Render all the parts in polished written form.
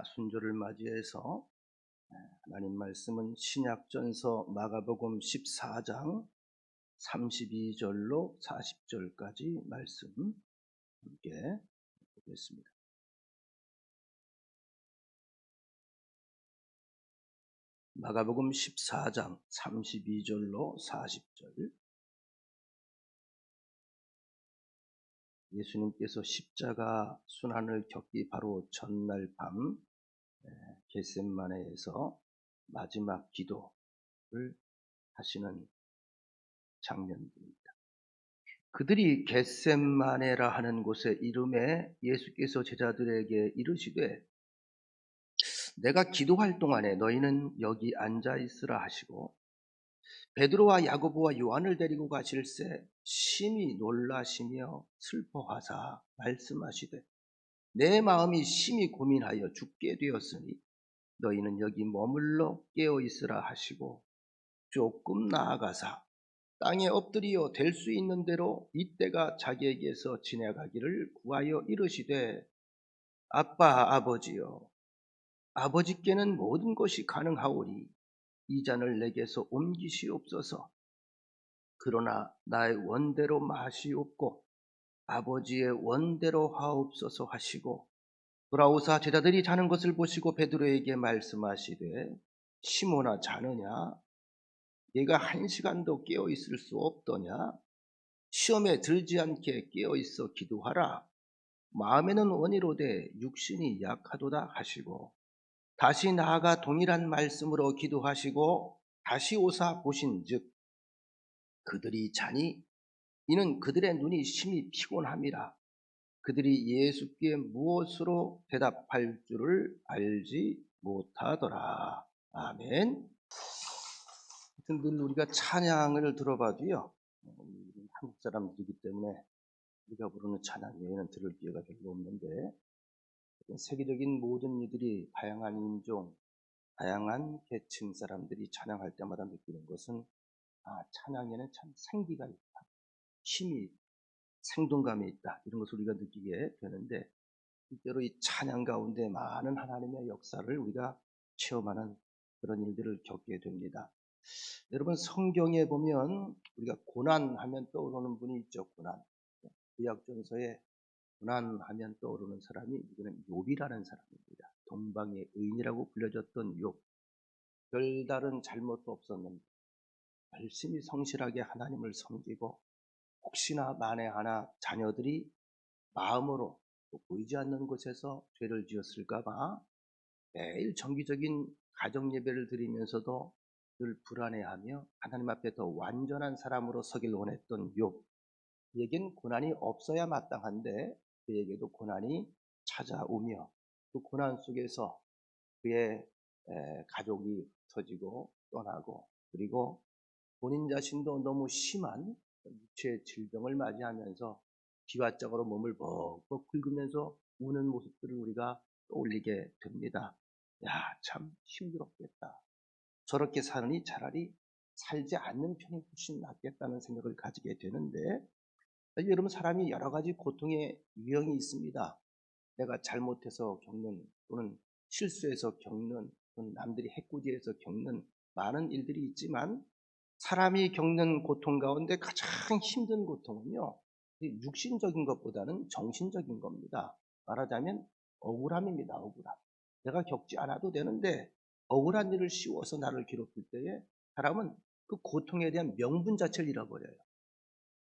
사순절을 맞이해서 하나님 말씀은 신약전서 마가복음 14장 32절로 40절까지 말씀 함께 보겠습니다. 마가복음 14장 32절로 40절. 예수님께서 십자가 순환을 겪기 바로 전날 밤 겟셋마네에서 마지막 기도를 하시는 장면입니다. 그들이 겟셋마네라 하는 곳에 이름에 예수께서 제자들에게 이르시되 내가 기도할 동안에 너희는 여기 앉아 있으라 하시고 베드로와 야고보와 요한을 데리고 가실새 심히 놀라시며 슬퍼하사 말씀하시되 내 마음이 심히 고민하여 죽게 되었으니 너희는 여기 머물러 깨어 있으라 하시고 조금 나아가사 땅에 엎드리어 될 수 있는 대로 이때가 자기에게서 지나가기를 구하여 이르시되 아빠 아버지여 아버지께는 모든 것이 가능하오니 이 잔을 내게서 옮기시옵소서. 그러나 나의 원대로 마시옵고 아버지의 원대로 하옵소서 하시고 돌아오사 제자들이 자는 것을 보시고 베드로에게 말씀하시되 시몬아 자느냐 네가 1시간도 깨어 있을 수 없더냐 시험에 들지 않게 깨어 있어 기도하라. 마음에는 원이로되 육신이 약하도다 하시고 다시 나아가 동일한 말씀으로 기도하시고 다시 오사 보신즉 그들이 자니 이는 그들의 눈이 심히 피곤함이라. 그들이 예수께 무엇으로 대답할 줄을 알지 못하더라. 아멘. 늘 우리가 찬양을 들어봐도요, 한국 사람들이기 때문에 우리가 부르는 찬양 외에는 들을 기회가 별로 없는데 세계적인 모든 이들이 다양한 인종, 다양한 계층 사람들이 찬양할 때마다 느끼는 것은 찬양에는 참 생기가 있다, 힘이 있다, 생동감이 있다, 이런 것을 우리가 느끼게 되는데 실제로 이 찬양 가운데 많은 하나님의 역사를 우리가 체험하는 그런 일들을 겪게 됩니다. 여러분 성경에 보면 우리가 고난하면 떠오르는 분이 있죠. 고난. 구약전서에 고난하면 떠오르는 사람이 이거는 욥이라는 사람입니다. 동방의 의인이라고 불려졌던 욥. 별다른 잘못도 없었는데 열심히 성실하게 하나님을 섬기고 혹시나 만에 하나 자녀들이 마음으로 보이지 않는 곳에서 죄를 지었을까봐 매일 정기적인 가정 예배를 드리면서도 늘 불안해하며 하나님 앞에 더 완전한 사람으로 서길 원했던 욥. 그에겐 고난이 없어야 마땅한데 그에게도 고난이 찾아오며 그 고난 속에서 그의 가족이 흩어지고 떠나고 그리고 본인 자신도 너무 심한 육체의 질병을 맞이하면서 기와짝으로 몸을 벅벅 긁으면서 우는 모습들을 우리가 떠올리게 됩니다. 야, 참 힘들었겠다. 저렇게 사느니 차라리 살지 않는 편이 훨씬 낫겠다는 생각을 가지게 되는데 여러분 사람이 여러 가지 고통의 유형이 있습니다. 내가 잘못해서 겪는 또는 실수해서 겪는 또는 남들이 해코지해서 겪는 많은 일들이 있지만 사람이 겪는 고통 가운데 가장 힘든 고통은요, 육신적인 것보다는 정신적인 겁니다. 말하자면 억울함입니다. 억울함. 내가 겪지 않아도 되는데 억울한 일을 씌워서 나를 괴롭힐 때에 사람은 그 고통에 대한 명분 자체를 잃어버려요.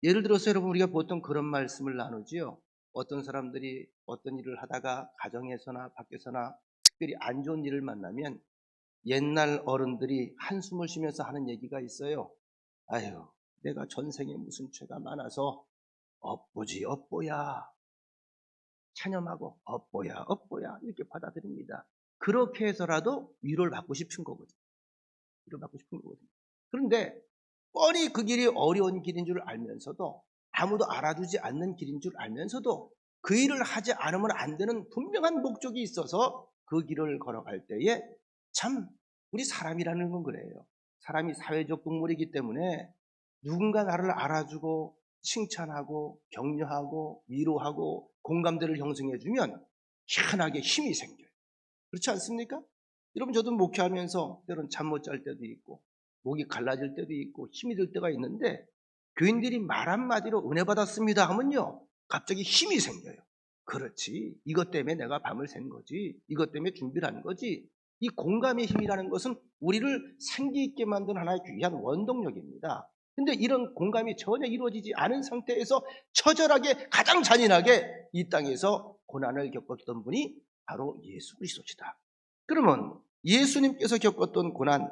예를 들어서 여러분 우리가 보통 그런 말씀을 나누지요. 어떤 사람들이 어떤 일을 하다가 가정에서나 밖에서나 특별히 안 좋은 일을 만나면 옛날 어른들이 한숨을 쉬면서 하는 얘기가 있어요. 아유, 내가 전생에 무슨 죄가 많아서 업보지 업보야. 체념하고 업보야 업보야 이렇게 받아들입니다. 그렇게 해서라도 위로를 받고 싶은 거거든요. 위로를 받고 싶은 거거든요. 그런데 뻔히 그 길이 어려운 길인 줄 알면서도 아무도 알아주지 않는 길인 줄 알면서도 그 일을 하지 않으면 안 되는 분명한 목적이 있어서 그 길을 걸어갈 때에 참 우리 사람이라는 건 그래요. 사람이 사회적 동물이기 때문에 누군가 나를 알아주고 칭찬하고 격려하고 위로하고 공감대를 형성해주면 희한하게 힘이 생겨요. 그렇지 않습니까? 여러분, 저도 목회하면서 때로는 잠 못 잘 때도 있고 목이 갈라질 때도 있고 힘이 들 때가 있는데, 교인들이 말 한마디로 은혜 받았습니다 하면요, 갑자기 힘이 생겨요. 그렇지, 이것 때문에 내가 밤을 샌 거지, 이것 때문에 준비를 한 거지. 이 공감의 힘이라는 것은 우리를 생기 있게 만든 하나의 귀한 원동력입니다. 근데 이런 공감이 전혀 이루어지지 않은 상태에서 처절하게, 가장 잔인하게 이 땅에서 고난을 겪었던 분이 바로 예수 그리스도시다. 그러면 예수님께서 겪었던 고난,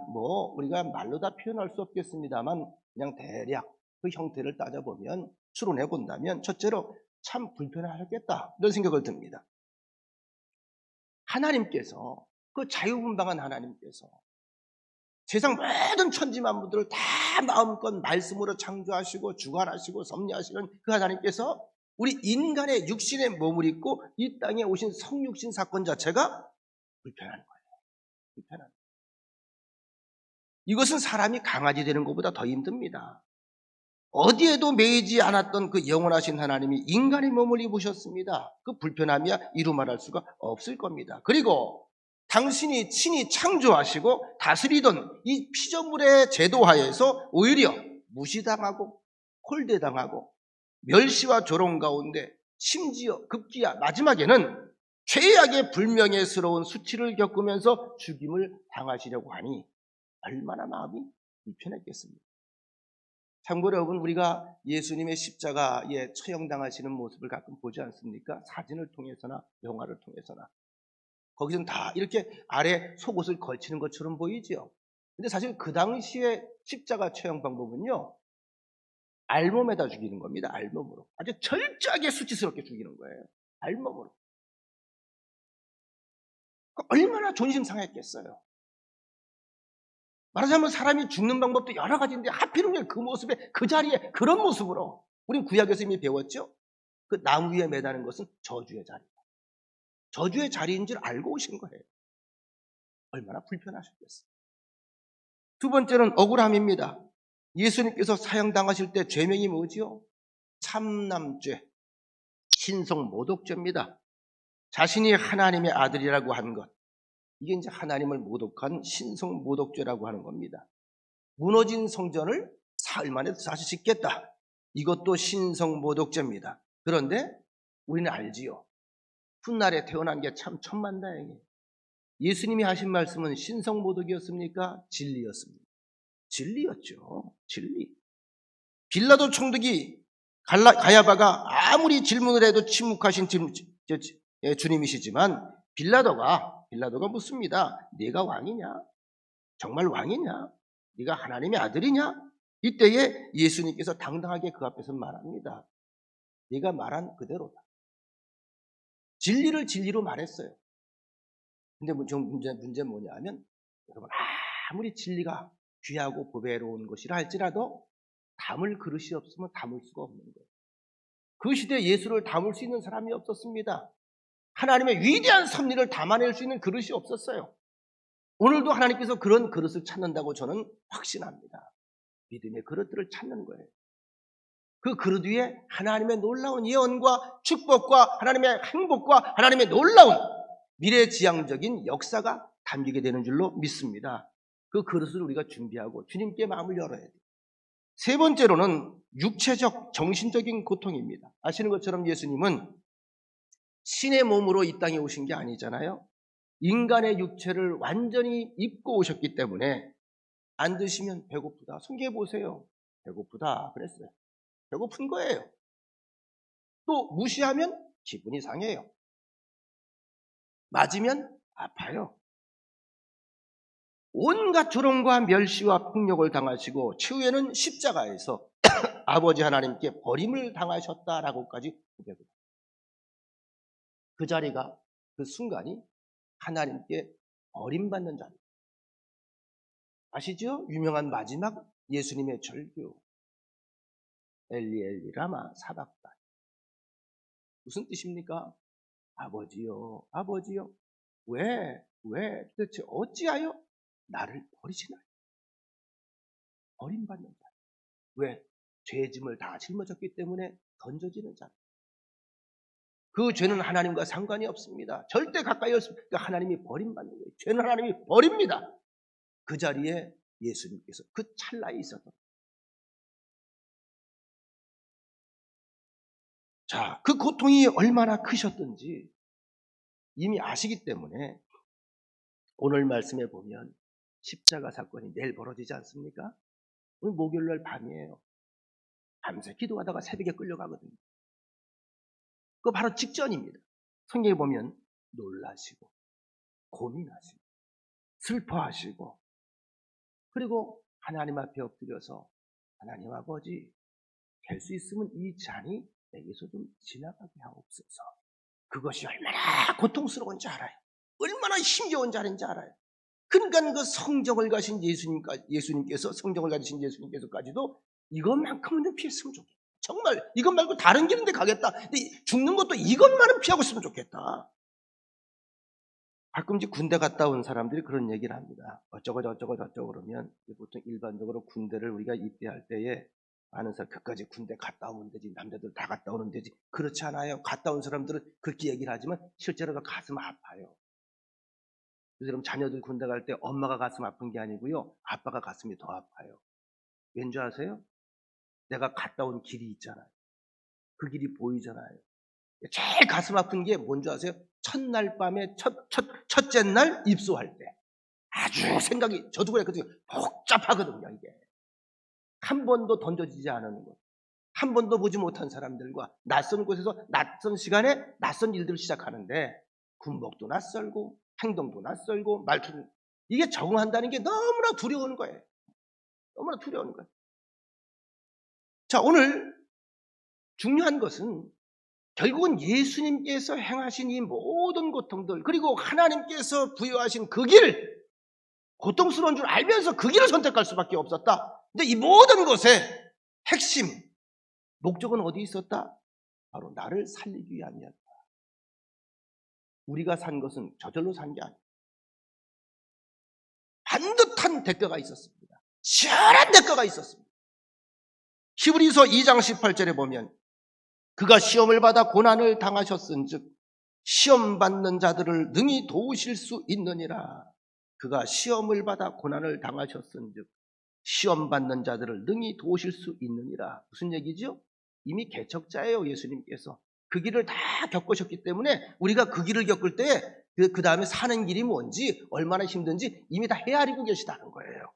우리가 말로 다 표현할 수 없겠습니다만 그냥 대략 그 형태를 따져보면, 추론해 본다면, 첫째로 참 불편하셨겠다, 이런 생각을 듭니다. 하나님께서, 그 자유분방한 하나님께서 세상 모든 천지만물들을 다 마음껏 말씀으로 창조하시고 주관하시고 섭리하시는 그 하나님께서 우리 인간의 육신의 몸을 입고 이 땅에 오신 성육신 사건 자체가 불편한 거예요. 불편한. 이것은 사람이 강아지 되는 것보다 더 힘듭니다. 어디에도 매이지 않았던 그 영원하신 하나님이 인간의 몸을 입으셨습니다. 그 불편함이야 이루 말할 수가 없을 겁니다. 그리고 당신이 친히 창조하시고 다스리던 이 피조물의 제도하에서 오히려 무시당하고 홀대당하고 멸시와 조롱 가운데, 심지어 급기야 마지막에는 최악의 불명예스러운 수치를 겪으면서 죽임을 당하시려고 하니 얼마나 마음이 불편했겠습니까? 참고로 여러분, 우리가 예수님의 십자가에 처형당하시는 모습을 가끔 보지 않습니까? 사진을 통해서나 영화를 통해서나. 거기서는 다 이렇게 아래 속옷을 걸치는 것처럼 보이죠. 근데 사실 그 당시에 십자가 처형 방법은요, 알몸에다 죽이는 겁니다. 알몸으로. 아주 철저하게 수치스럽게 죽이는 거예요. 알몸으로. 얼마나 존심 상했겠어요. 말하자면 사람이 죽는 방법도 여러 가지인데 하필이면 그 모습에, 그 자리에 그런 모습으로, 우린 구약에서 이미 배웠죠. 그 나무 위에 매다는 것은 저주의 자리, 저주의 자리인 줄 알고 오신 거예요. 얼마나 불편하셨겠어요. 두 번째는 억울함입니다. 예수님께서 사형당하실 때 죄명이 뭐지요? 참남죄, 신성모독죄입니다. 자신이 하나님의 아들이라고 한 것, 이게 이제 하나님을 모독한 신성모독죄라고 하는 겁니다. 무너진 성전을 사흘 만에 다시 짓겠다, 이것도 신성모독죄입니다. 그런데 우리는 알지요. 훗날에 태어난 게 참 천만다행이에요. 예수님이 하신 말씀은 신성모독이었습니까? 진리였습니다. 진리였죠. 진리. 빌라도 총독이 가야바가 아무리 질문을 해도 침묵하신 주님이시지만 빌라도가 묻습니다. 네가 왕이냐? 정말 왕이냐? 네가 하나님의 아들이냐? 이때에 예수님께서 당당하게 그 앞에서 말합니다. 네가 말한 그대로다. 진리를 진리로 말했어요. 근데 문제는 뭐냐면, 여러분, 아무리 진리가 귀하고 보배로운 것이라 할지라도 담을 그릇이 없으면 담을 수가 없는 거예요. 그 시대에 예수를 담을 수 있는 사람이 없었습니다. 하나님의 위대한 섭리를 담아낼 수 있는 그릇이 없었어요. 오늘도 하나님께서 그런 그릇을 찾는다고 저는 확신합니다. 믿음의 그릇들을 찾는 거예요. 그 그릇 위에 하나님의 놀라운 예언과 축복과 하나님의 행복과 하나님의 놀라운 미래지향적인 역사가 담기게 되는 줄로 믿습니다. 그 그릇을 우리가 준비하고 주님께 마음을 열어야 돼요. 세 번째로는 육체적, 정신적인 고통입니다. 아시는 것처럼 예수님은 신의 몸으로 이 땅에 오신 게 아니잖아요. 인간의 육체를 완전히 입고 오셨기 때문에 안 드시면 배고프다. 성경에 보세요. 배고프다 그랬어요. 배고픈 거예요. 또 무시하면 기분이 상해요. 맞으면 아파요. 온갖 조롱과 멸시와 폭력을 당하시고 최후에는 십자가에서 아버지 하나님께 버림을 당하셨다라고까지 고백합니다. 그 자리가, 그 순간이 하나님께 버림받는 자리. 아시죠? 유명한 마지막 예수님의 절규. 엘리 엘리 라마 사박다니. 무슨 뜻입니까? 아버지요, 아버지요. 왜 도대체 어찌하여 나를 버리시나요? 버림받는 자. 왜? 죄짐을 다 짊어졌기 때문에 던져지는 자. 그 죄는 하나님과 상관이 없습니다. 절대 가까이 없습니다. 그러니까 하나님이 버림받는 거예요. 죄는 하나님이 버립니다. 그 자리에 예수님께서 그 찰나에 있었던. 자, 그 고통이 얼마나 크셨던지 이미 아시기 때문에 오늘 말씀에 보면 십자가 사건이 내일 벌어지지 않습니까? 오늘 목요일날 밤이에요. 밤새 기도하다가 새벽에 끌려가거든요. 그거 바로 직전입니다. 성경에 보면 놀라시고 고민하시고 슬퍼하시고 그리고 하나님 앞에 엎드려서 하나님 아버지 될 수 있으면 이 잔이 내게서 좀 지나가게 하옵소서. 그것이 얼마나 고통스러운지 알아요. 얼마나 힘겨운 자리인지 알아요. 그러니까 그 성정을 가신 예수님께서 성정을 가지신 예수님께서까지도 이것만큼은 좀 피했으면 좋겠다. 정말 이것 말고 다른 길인데 가겠다. 근데 죽는 것도 이것만은 피하고 있으면 좋겠다. 가끔 이제 군대 갔다 온 사람들이 그런 얘기를 합니다. 어쩌고 그러면 보통 일반적으로 군대를 우리가 입대할 때에 많은 사람 끝까지 군대 갔다 오면 되지, 남자들 다 갔다 오면 되지. 그렇지 않아요. 갔다 온 사람들은 그렇게 얘기를 하지만 실제로 그 가슴 아파요. 그래서 자녀들 군대 갈 때 엄마가 가슴 아픈 게 아니고요, 아빠가 가슴이 더 아파요. 왠지 아세요? 내가 갔다 온 길이 있잖아요. 그 길이 보이잖아요. 제일 가슴 아픈 게 뭔지 아세요? 첫날 밤에 첫째 날 입소할 때 아주 생각이, 저도 그랬거든요. 복잡하거든요. 이게 한 번도 던져지지 않은 것, 한 번도 보지 못한 사람들과 낯선 곳에서 낯선 시간에 낯선 일들을 시작하는데 군복도 낯설고 행동도 낯설고 말투도, 이게 적응한다는 게 너무나 두려운 거예요. 너무나 두려운 거예요. 자, 오늘 중요한 것은 결국은 예수님께서 행하신 이 모든 고통들, 그리고 하나님께서 부여하신 그 길, 고통스러운 줄 알면서 그 길을 선택할 수밖에 없었다. 근데 이 모든 것의 핵심, 목적은 어디 있었다? 바로 나를 살리기 위함이었다. 우리가 산 것은 저절로 산 게 아니에요. 반듯한 대가가 있었습니다. 시원한 대가가 있었습니다. 히브리서 2장 18절에 보면 그가 시험을 받아 고난을 당하셨은즉 시험 받는 자들을 능히 도우실 수 있느니라. 그가 시험을 받아 고난을 당하셨은즉 시험 받는 자들을 능히 도우실 수 있느니라. 무슨 얘기죠? 이미 개척자예요. 예수님께서 그 길을 다 겪으셨기 때문에 우리가 그 길을 겪을 때 그 다음에 사는 길이 뭔지, 얼마나 힘든지 이미 다 헤아리고 계시다는 거예요.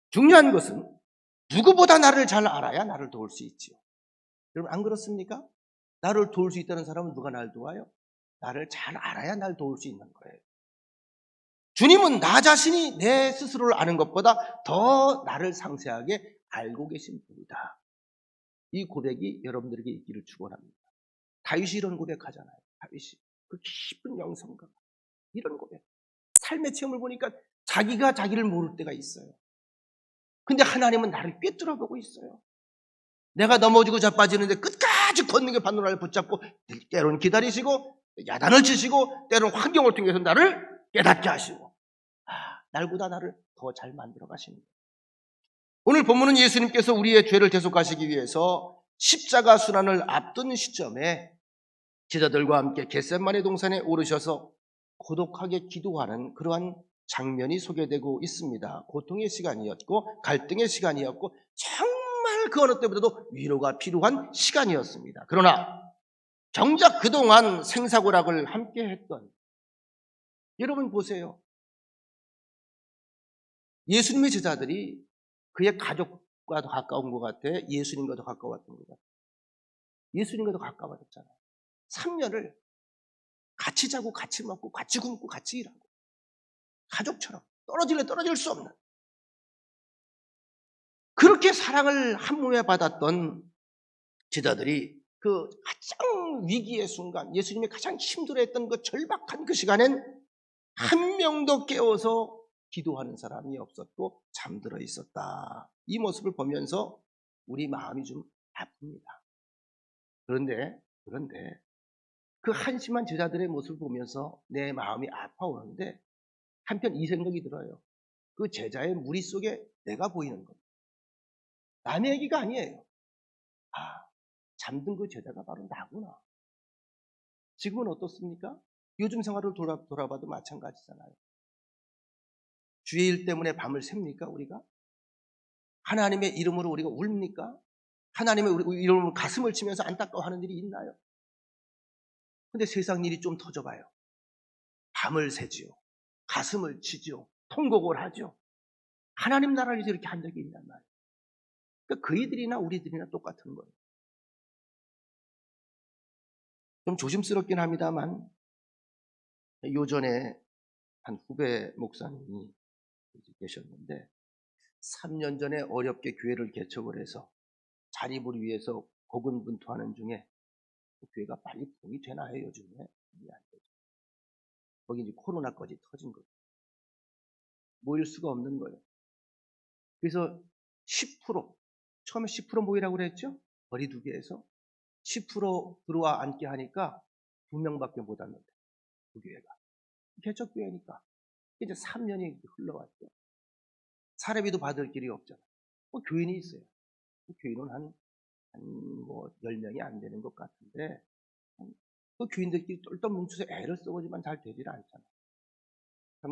중요한 것은 누구보다 나를 잘 알아야 나를 도울 수 있지요. 여러분 안 그렇습니까? 나를 도울 수 있다는 사람은 누가 나를 도와요? 나를 잘 알아야 나를 도울 수 있는 거예요. 주님은 나 자신이 내 스스로를 아는 것보다 더 나를 상세하게 알고 계신 분이다. 이 고백이 여러분들에게 있기를 축원합니다. 다윗이 이런 고백하잖아요. 다윗이 그 깊은 영성과 이런 고백. 삶의 체험을 보니까 자기가 자기를 모를 때가 있어요. 근데 하나님은 나를 꿰뚫어 보고 있어요. 내가 넘어지고 자빠지는데 끝까지 걷는 게 바늘을 붙잡고 때로는 기다리시고 야단을 치시고 때로는 환경을 통해서 나를 깨닫게 하시고 날보다 나를 더 잘 만들어 가십니다. 오늘 본문은 예수님께서 우리의 죄를 대속하시기 위해서 십자가 순환을 앞둔 시점에 제자들과 함께 겟세마네 동산에 오르셔서 고독하게 기도하는 그러한 장면이 소개되고 있습니다. 고통의 시간이었고 갈등의 시간이었고 정말 그 어느 때보다도 위로가 필요한 시간이었습니다. 그러나 정작 그동안 생사고락을 함께 했던, 여러분 보세요. 예수님의 제자들이 그의 가족과도 가까운 것 같아. 예수님과도 가까웠던 것 같아. 예수님과도 가까워졌잖아요. 3년을 같이 자고 같이 먹고 같이 굶고 같이 일하고 가족처럼 떨어질래 떨어질 수 없는 그렇게 사랑을 한 몸에 받았던 제자들이 그 가장 위기의 순간, 예수님이 가장 힘들어했던 그 절박한 그 시간엔 한 명도 깨워서 기도하는 사람이 없었고 잠들어 있었다. 이 모습을 보면서 우리 마음이 좀 아픕니다. 그런데 그 한심한 제자들의 모습을 보면서 내 마음이 아파오는데 한편 이 생각이 들어요. 그 제자의 무리 속에 내가 보이는 겁니다. 남의 얘기가 아니에요. 잠든 그 제자가 바로 나구나. 지금은 어떻습니까? 요즘 생활을 돌아봐도 마찬가지잖아요. 주의 일 때문에 밤을 샙니까, 우리가? 하나님의 이름으로 우리가 웁니까? 하나님의 이름으로 가슴을 치면서 안타까워하는 일이 있나요? 근데 세상 일이 좀 터져봐요. 밤을 새지요. 가슴을 치지요. 통곡을 하죠. 하나님 나라를 위해서 이렇게 한 적이 있단 말이에요. 그러니까 그이들이나 우리들이나 똑같은 거예요. 좀 조심스럽긴 합니다만 요전에 한 후배 목사님이 계셨는데 3년 전에 어렵게 교회를 개척을 해서 자립을 위해서 고군분투하는 중에 교회가 빨리 부흥이 되나요, 요즘에? 안 되죠. 거기 이제 코로나까지 터진 거예요. 모일 수가 없는 거예요. 그래서 10%, 처음에 10% 모이라고 그랬죠? 거리두기에서 10% 들어와 앉게 하니까 2명밖에 못 앉는데, 그 교회가. 개척교회니까. 이제 3년이 흘러왔죠. 사례비도 받을 길이 없잖아요. 뭐 교인이 있어요. 교인은 한 10명이 안 되는 것 같은데, 그 교인들끼리 똘똘 뭉쳐서 애를 써보지만 잘 되질 않잖아요.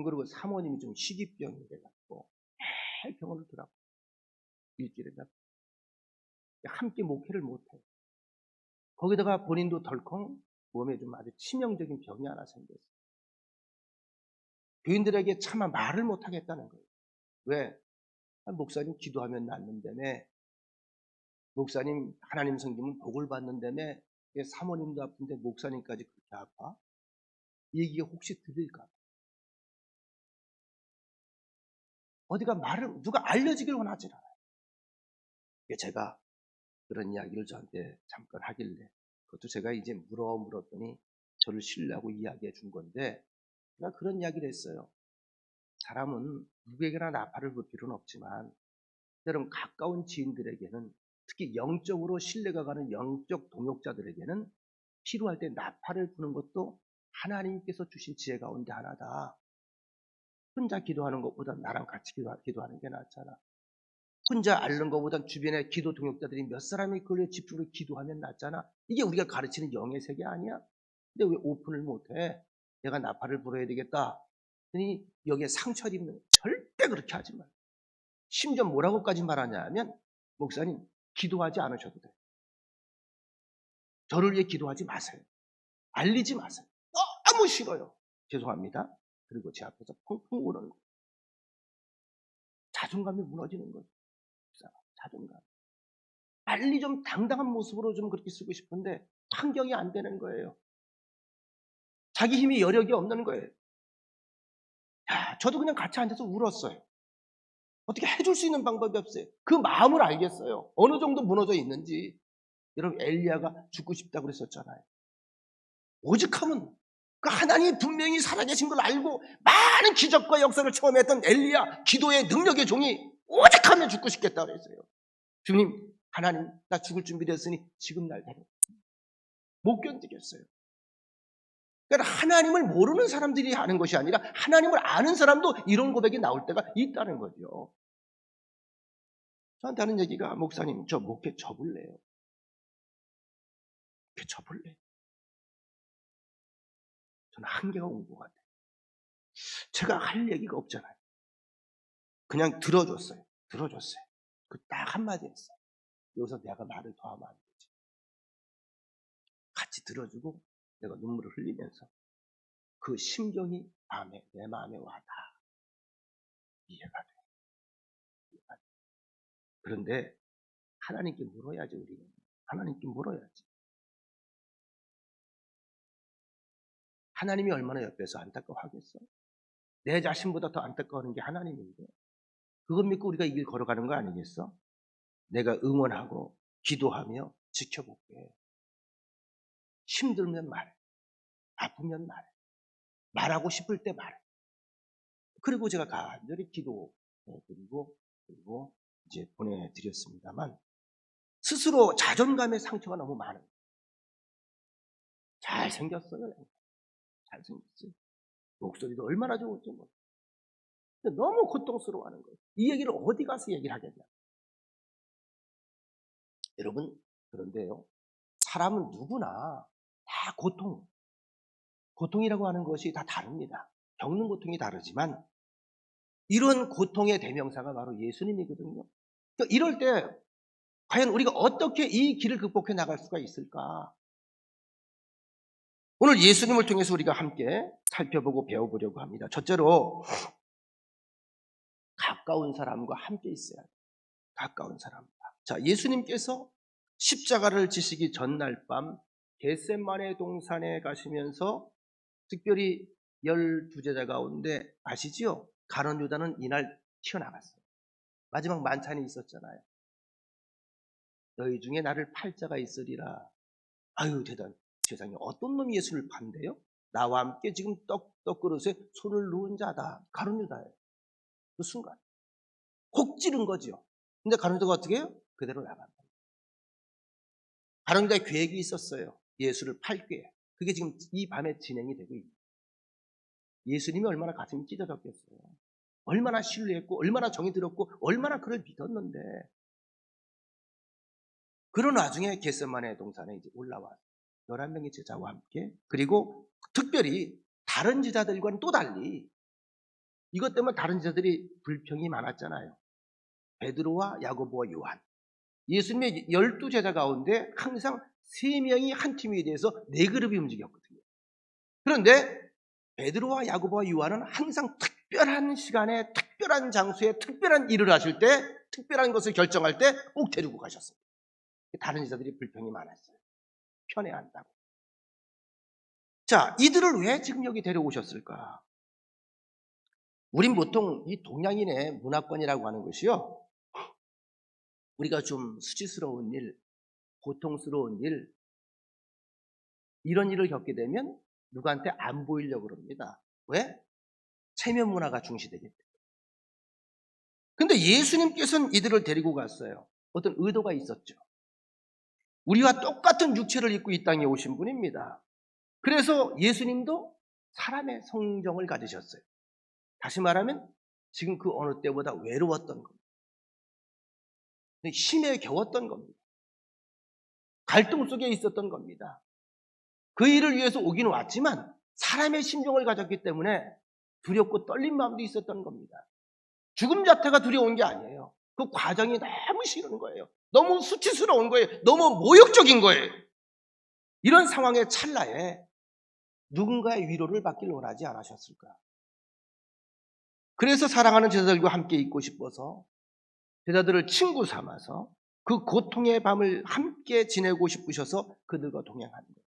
그리고 사모님이 좀 식이병이 돼갖고 매일 병원을 들어가고 일주일에 함께 목회를 못해요. 거기다가 본인도 덜컹 몸에 좀 아주 치명적인 병이 하나 생겼어요. 교인들에게 차마 말을 못하겠다는 거예요. 왜? 목사님 기도하면 낫는다며, 목사님 하나님 섬기면 복을 받는다며, 사모님도 아픈데 목사님까지 그렇게 아파? 이 얘기가 혹시 들릴까? 어디가 말을 누가 알려지길 원하지 않아요. 제가 그런 이야기를 저한테 잠깐 하길래 그것도 제가 이제 물었더니 저를 신뢰하고 이야기해 준 건데, 제가 그런 이야기를 했어요. 사람은 누구에게나 나팔을 불 필요는 없지만 여러분 가까운 지인들에게는, 특히 영적으로 신뢰가 가는 영적 동역자들에게는 필요할 때 나팔을 부는 것도 하나님께서 주신 지혜 가운데 하나다. 혼자 기도하는 것보다 나랑 같이 기도하는 게 낫잖아. 혼자 앓는 것보다 주변에 기도 동역자들이 몇 사람이 그걸 집중으로 기도하면 낫잖아. 이게 우리가 가르치는 영의 세계 아니야? 근데 왜 오픈을 못해? 내가 나팔을 불어야 되겠다. 그러니 여기에 상처를 입는 거야. 절대 그렇게 하지 마. 심지어 뭐라고까지 말하냐면, 목사님 기도하지 않으셔도 돼요. 저를 위해 기도하지 마세요. 알리지 마세요. 너무 싫어요. 죄송합니다. 그리고 제 앞에서 펑펑 우는 거예요. 자존감이 무너지는 거죠. 자존감. 빨리 좀 당당한 모습으로 좀 그렇게 쓰고 싶은데 환경이 안 되는 거예요. 자기 힘이 여력이 없는 거예요. 저도 그냥 같이 앉아서 울었어요. 어떻게 해줄 수 있는 방법이 없어요. 그 마음을 알겠어요. 어느 정도 무너져 있는지. 여러분 엘리야가 죽고 싶다고 그랬었잖아요. 오직하면 그 하나님이 분명히 살아계신 걸 알고 많은 기적과 역사를 처음 했던 엘리야, 기도의 능력의 종이 오직하면 죽고 싶겠다고 그랬어요. 주님, 하나님 나 죽을 준비됐으니 지금 날 데려. 못 견디겠어요. 그러니까 하나님을 모르는 사람들이 하는 것이 아니라 하나님을 아는 사람도 이런 고백이 나올 때가 있다는 거죠. 저한테 하는 얘기가, 목사님 저 목회 접을래요. 목회 접을래요. 저는 한계가 온 것 같아요. 제가 할 얘기가 없잖아요. 그냥 들어줬어요. 그 딱 한마디 했어요. 여기서 내가 말을 더 하면 안 되지. 같이 들어주고 내가 눈물을 흘리면서 그 심정이 내 마음에 와닿아. 이해가 돼. 그런데 하나님께 물어야지, 우리는. 하나님께 물어야지. 하나님이 얼마나 옆에서 안타까워하겠어? 내 자신보다 더 안타까워하는 게 하나님인데, 그것 믿고 우리가 이 길 걸어가는 거 아니겠어? 내가 응원하고 기도하며 지켜볼게. 힘들면 말해. 아프면 말해. 말하고 싶을 때 말해. 그리고 제가 간절히 기도드리고 그리고 이제 보내드렸습니다만, 스스로 자존감의 상처가 너무 많은. 잘생겼어요. 잘생겼어요. 목소리도 얼마나 좋을지 몰라. 너무 고통스러워하는 거예요. 이 얘기를 어디 가서 얘기를 하겠냐. 여러분, 그런데요, 사람은 누구나 다 고통이라고 하는 것이 다 다릅니다. 겪는 고통이 다르지만 이런 고통의 대명사가 바로 예수님이거든요. 그러니까 이럴 때 과연 우리가 어떻게 이 길을 극복해 나갈 수가 있을까? 오늘 예수님을 통해서 우리가 함께 살펴보고 배워보려고 합니다. 첫째로 가까운 사람과 함께 있어야 돼요. 가까운 사람과. 자, 예수님께서 십자가를 지시기 전날 밤 겟세마네 동산에 가시면서 특별히 12제자 가운데 아시지요? 가룟 유다는 이날 튀어나갔어요. 마지막 만찬이 있었잖아요. 너희 중에 나를 팔 자가 있으리라. 아유 대단. 세상에 어떤 놈이 예수를 판대요? 나와 함께 지금 떡그릇에 손을 놓은 자다. 가룟 유다예요. 그 순간 혹 찌른 거죠. 근데 가룟 유다가 어떻게 해요? 그대로 나간다. 가룟 유다의 계획이 있었어요. 예수를 팔 계획. 그게 지금 이 밤에 진행이 되고 있어요. 예수님이 얼마나 가슴이 찢어졌겠어요. 얼마나 신뢰했고 얼마나 정이 들었고 얼마나 그를 믿었는데 그런 와중에 겟세마네 동산에 이제 올라와 11명의 제자와 함께 그리고 특별히 다른 제자들과는 또 달리 이것 때문에 다른 제자들이 불평이 많았잖아요. 베드로와 야고보와 요한. 예수님의 12제자 가운데 항상 3명이 한 팀이 돼서 4그룹이 움직였거든요. 그런데 베드로와 야고보와 요한은 항상 특별한 시간에 특별한 장소에 특별한 일을 하실 때 특별한 것을 결정할 때 꼭 데리고 가셨어요. 다른 제자들이 불평이 많았어요. 편애한다고. 자, 이들을 왜 지금 여기 데려오셨을까? 우린 보통 이 동양인의 문화권이라고 하는 것이요. 우리가 좀 수치스러운 일, 고통스러운 일, 이런 일을 겪게 되면 누구한테 안 보이려고 그럽니다. 왜? 체면 문화가 중시되기 때문에. 근데 예수님께서는 이들을 데리고 갔어요. 어떤 의도가 있었죠. 우리와 똑같은 육체를 입고 이 땅에 오신 분입니다. 그래서 예수님도 사람의 성정을 가지셨어요. 다시 말하면 지금 그 어느 때보다 외로웠던 겁니다. 힘에 겨웠던 겁니다. 갈등 속에 있었던 겁니다. 그 일을 위해서 오긴 왔지만 사람의 심정을 가졌기 때문에 두렵고 떨린 마음도 있었던 겁니다. 죽음 자체가 두려운 게 아니에요. 그 과정이 너무 싫은 거예요. 너무 수치스러운 거예요. 너무 모욕적인 거예요. 이런 상황의 찰나에 누군가의 위로를 받길 원하지 않으셨을까? 그래서 사랑하는 제자들과 함께 있고 싶어서 제자들을 친구 삼아서 그 고통의 밤을 함께 지내고 싶으셔서 그들과 동행하는 거예요.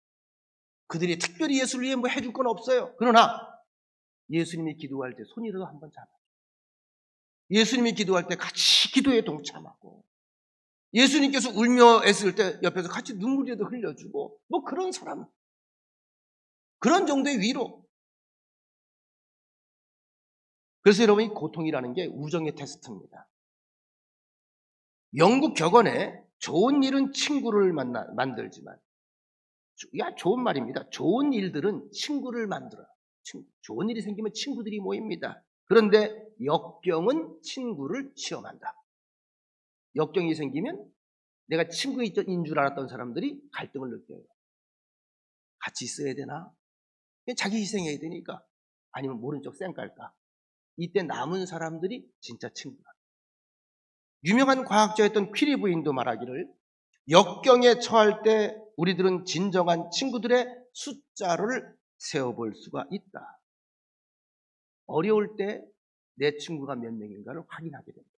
그들이 특별히 예수를 위해 뭐 해줄 건 없어요. 그러나 예수님이 기도할 때 손이라도 한번 잡아요. 예수님이 기도할 때 같이 기도에 동참하고 예수님께서 울며 애쓸 때 옆에서 같이 눈물이라도 흘려주고 뭐 그런 사람, 그런 정도의 위로. 그래서 여러분 이 고통이라는 게 우정의 테스트입니다. 영국 격언에 좋은 일은 친구를 만들지만 좋은 말입니다. 좋은 일들은 친구를 만들어요. 좋은 일이 생기면 친구들이 모입니다. 그런데 역경은 친구를 시험한다. 역경이 생기면 내가 친구인 줄 알았던 사람들이 갈등을 느껴요. 같이 있어야 되나? 자기 희생해야 되니까. 아니면 모른 척 쌩깔까? 이때 남은 사람들이 진짜 친구다. 유명한 과학자였던 퀴리 부인도 말하기를 역경에 처할 때 우리들은 진정한 친구들의 숫자를 세어볼 수가 있다. 어려울 때 내 친구가 몇 명인가를 확인하게 됩니다.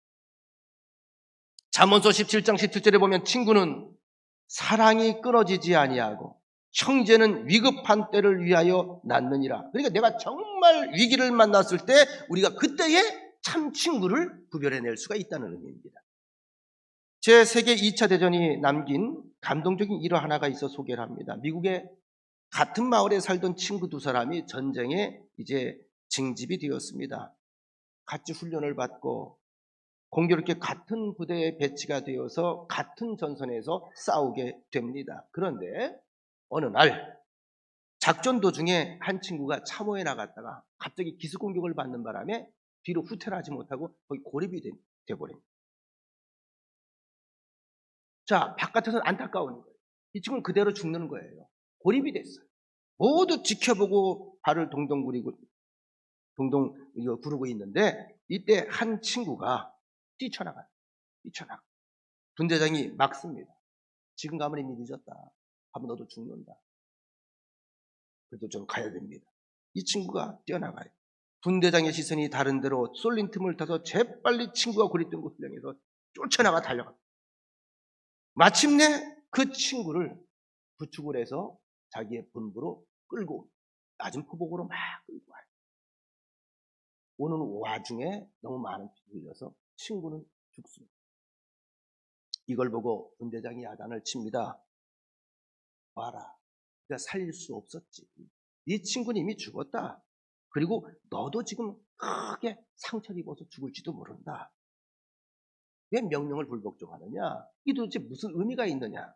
잠언서 17장 17절에 보면 친구는 사랑이 끊어지지 아니하고 형제는 위급한 때를 위하여 낳느니라. 그러니까 내가 정말 위기를 만났을 때 우리가 그때에 참 친구를 구별해낼 수가 있다는 의미입니다. 제2차 2차 대전이 남긴 감동적인 일화 하나가 있어 소개를 합니다. 미국의 같은 마을에 살던 친구 2사람이 전쟁에 이제 징집이 되었습니다. 같이 훈련을 받고 공교롭게 같은 부대에 배치가 되어서 같은 전선에서 싸우게 됩니다. 그런데 어느 날 작전 도중에 한 친구가 참호에 나갔다가 갑자기 기습 공격을 받는 바람에 뒤로 후퇴를 하지 못하고 거의 고립이 돼버립니다. 자, 바깥에서는 안타까운 거예요. 이 친구는 그대로 죽는 거예요. 고립이 됐어요. 모두 지켜보고 발을 동동 구르고 있는데 이때 한 친구가 뛰쳐나가요. 뛰쳐나가. 분대장이 막습니다. 지금 가면 이미 늦었다. 가면 너도 죽는다. 그래도 좀 가야 됩니다. 이 친구가 뛰어나가요. 분대장의 시선이 다른 데로 쏠린 틈을 타서 재빨리 친구가 고립된 곳을 향해서 쫓아나가 달려갑니다. 마침내 그 친구를 부축을 해서 자기의 본부로 끌고 낮은 포복으로 막 끌고 와요. 오는 와중에 너무 많은 피를 흘려서 친구는 죽습니다. 이걸 보고 분대장이 야단을 칩니다. 와라. 내가 살릴 수 없었지. 네 친구는 이미 죽었다. 그리고 너도 지금 크게 상처를 입어서 죽을지도 모른다. 왜 명령을 불복종하느냐? 이게 도대체 무슨 의미가 있느냐?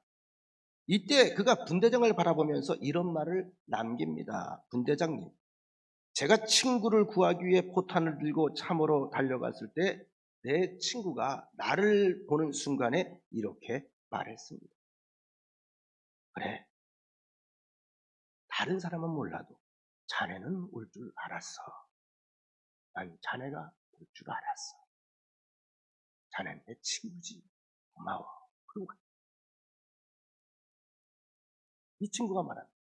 이때 그가 분대장을 바라보면서 이런 말을 남깁니다. 분대장님, 제가 친구를 구하기 위해 포탄을 들고 참으로 달려갔을 때 내 친구가 나를 보는 순간에 이렇게 말했습니다. 그래, 다른 사람은 몰라도 자네는 올 줄 알았어. 난 자네가 올 줄 알았어. 자네는 내 친구지. 고마워. 그리고 이 친구가 말합니다.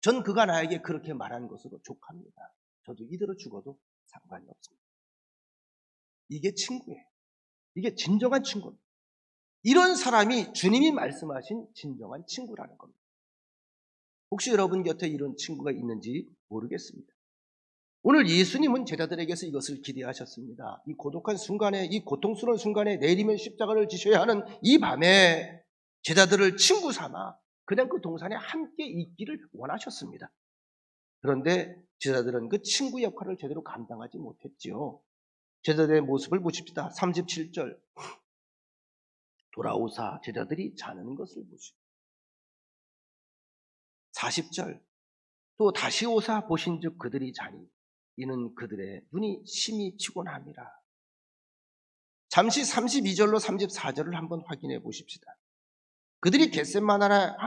전 그가 나에게 그렇게 말한 것으로 족합니다. 저도 이대로 죽어도 상관이 없습니다. 이게 친구예요. 이게 진정한 친구입니다. 이런 사람이 주님이 말씀하신 진정한 친구라는 겁니다. 혹시 여러분 곁에 이런 친구가 있는지 모르겠습니다. 오늘 예수님은 제자들에게서 이것을 기대하셨습니다. 이 고독한 순간에, 이 고통스러운 순간에 내리면 십자가를 지셔야 하는 이 밤에 제자들을 친구 삼아 그냥 그 동산에 함께 있기를 원하셨습니다. 그런데 제자들은 그 친구 역할을 제대로 감당하지 못했지요. 제자들의 모습을 보십시다. 37절. 돌아오사 제자들이 자는 것을 보시고 40절. 또 다시 오사 보신즉 그들이 자니 이는 그들의 눈이 심히 피곤함이라. 잠시 32절로 34절을 한번 확인해 보십시다. 그들이 겟세마나라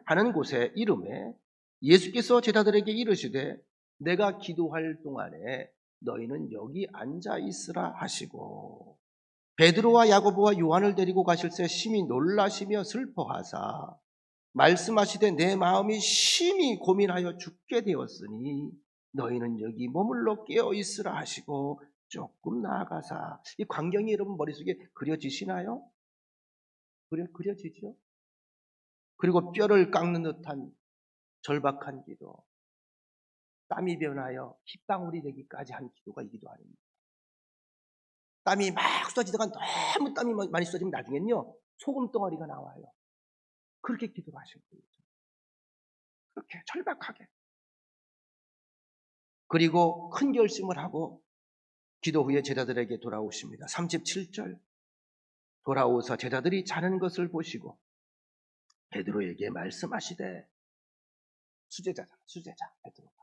하는 곳에 이름에 예수께서 제자들에게 이르시되 내가 기도할 동안에 너희는 여기 앉아 있으라 하시고 베드로와 야고보와 요한을 데리고 가실새 심히 놀라시며 슬퍼하사 말씀하시되 내 마음이 심히 고민하여 죽게 되었으니 너희는 여기 머물러 깨어 있으라 하시고 조금 나아가사. 이 광경이 여러분 머릿속에 그려지시나요? 그려지죠? 그리고 뼈를 깎는 듯한 절박한 기도, 땀이 변하여 핏방울이 되기까지 한 기도가 이 기도 아닙니다. 땀이 막 쏟아지다가 너무 땀이 많이 쏟아지면 나중엔요 소금덩어리가 나와요. 그렇게 기도하신 거예요. 그렇게 절박하게. 그리고 큰 결심을 하고 기도 후에 제자들에게 돌아오십니다. 37절. 돌아오사 제자들이 자는 것을 보시고 베드로에게 말씀하시되, 수제자잖아, 수제자 베드로가.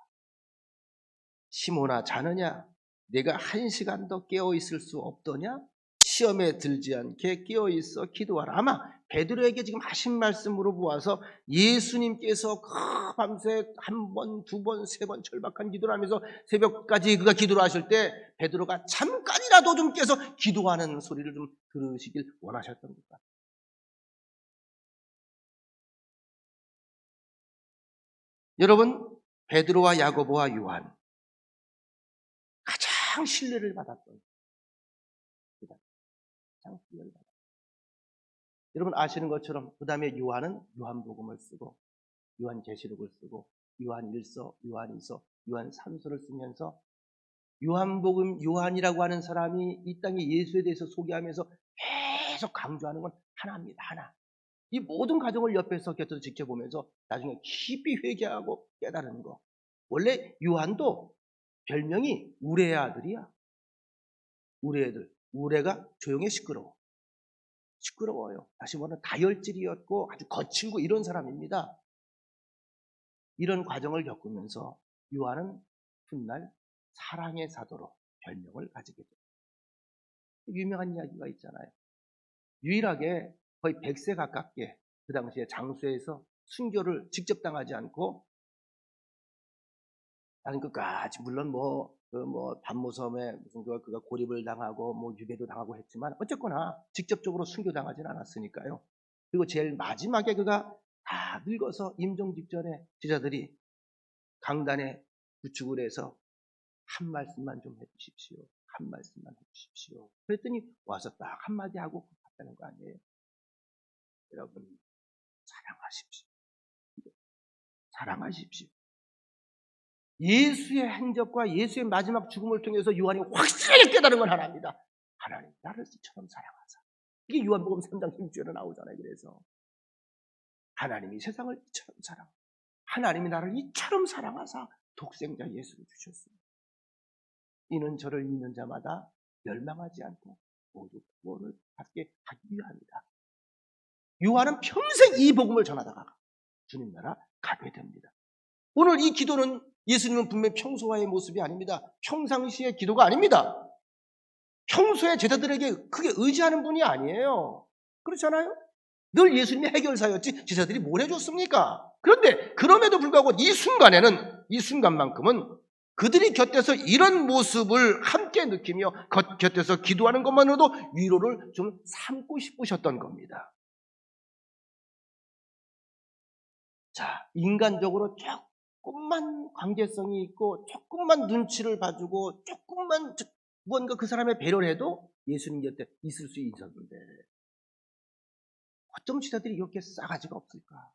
시몬아 자느냐? 내가 1시간도 깨어 있을 수 없더냐? 시험에 들지 않게 깨어 있어 기도하라. 아마 베드로에게 지금 하신 말씀으로 보아서 예수님께서 그 밤새 한 번, 두 번, 세 번 절박한 기도를 하면서 새벽까지 그가 기도를 하실 때 베드로가 잠깐이라도 좀 깨서 기도하는 소리를 좀 들으시길 원하셨던 것 같아요. 여러분, 베드로와 야고보와 요한 가장 신뢰를 받았던 가장 신뢰를 받았던 여러분 아시는 것처럼 그 다음에 요한은 요한복음을 쓰고 요한계시록을 쓰고 요한일서, 요한이서, 요한삼서를 쓰면서 요한복음 요한이라고 하는 사람이 이 땅에 예수에 대해서 소개하면서 계속 강조하는 건 하나입니다. 하나. 이 모든 과정을 옆에서 곁에서 지켜보면서 나중에 깊이 회개하고 깨달은 거. 원래 요한도 별명이 우레의 아들이야. 우레 애들. 우레가 조용해 시끄러워요. 다시 말하면 다혈질이었고 아주 거칠고 이런 사람입니다. 이런 과정을 겪으면서 요한은 훗날 사랑의 사도로 별명을 가지게 됩니다. 유명한 이야기가 있잖아요. 유일하게 거의 100세 가깝게 그 당시에 장소에서 순교를 직접 당하지 않고 나는 끝까지 물론 단모섬에 무슨 그가 고립을 당하고 유배도 당하고 했지만 어쨌거나 직접적으로 순교당하지는 않았으니까요. 그리고 제일 마지막에 그가 다 늙어서 임종 직전에 제자들이 강단에 부축을 해서 한 말씀만 좀 해주십시오. 한 말씀만 해주십시오. 그랬더니 와서 딱 한마디 하고 갔다는 거 아니에요. 여러분, 사랑하십시오. 사랑하십시오. 예수의 행적과 예수의 마지막 죽음을 통해서 요한이 확실하게 깨달은 건 하나입니다. 하나님 나를 이처럼 사랑하사. 이게 요한복음 3장 16절에 나오잖아요. 그래서 하나님이 세상을 이처럼 사랑하사, 하나님이 나를 이처럼 사랑하사 독생자 예수를 주셨습니다. 이는 저를 믿는 자마다 멸망하지 않고 모두 구원을 받게 하기 위함이다. 요한은 평생 이 복음을 전하다가 주님 나라 가게 됩니다. 오늘 이 기도는 예수님은 분명히 평소와의 모습이 아닙니다. 평상시의 기도가 아닙니다. 평소에 제자들에게 크게 의지하는 분이 아니에요. 그렇잖아요? 늘 예수님이 해결사였지 제자들이 뭘 해줬습니까? 그런데 그럼에도 불구하고 이 순간만큼은 그들이 곁에서 이런 모습을 함께 느끼며 곁에서 기도하는 것만으로도 위로를 좀 삼고 싶으셨던 겁니다. 자, 인간적으로 조금만 관계성이 있고 조금만 눈치를 봐주고 조금만 무언가 그 사람의 배려를 해도 예수님 곁에 있을 수 있었는데 어쩜 제자들이 이렇게 싸가지가 없을까?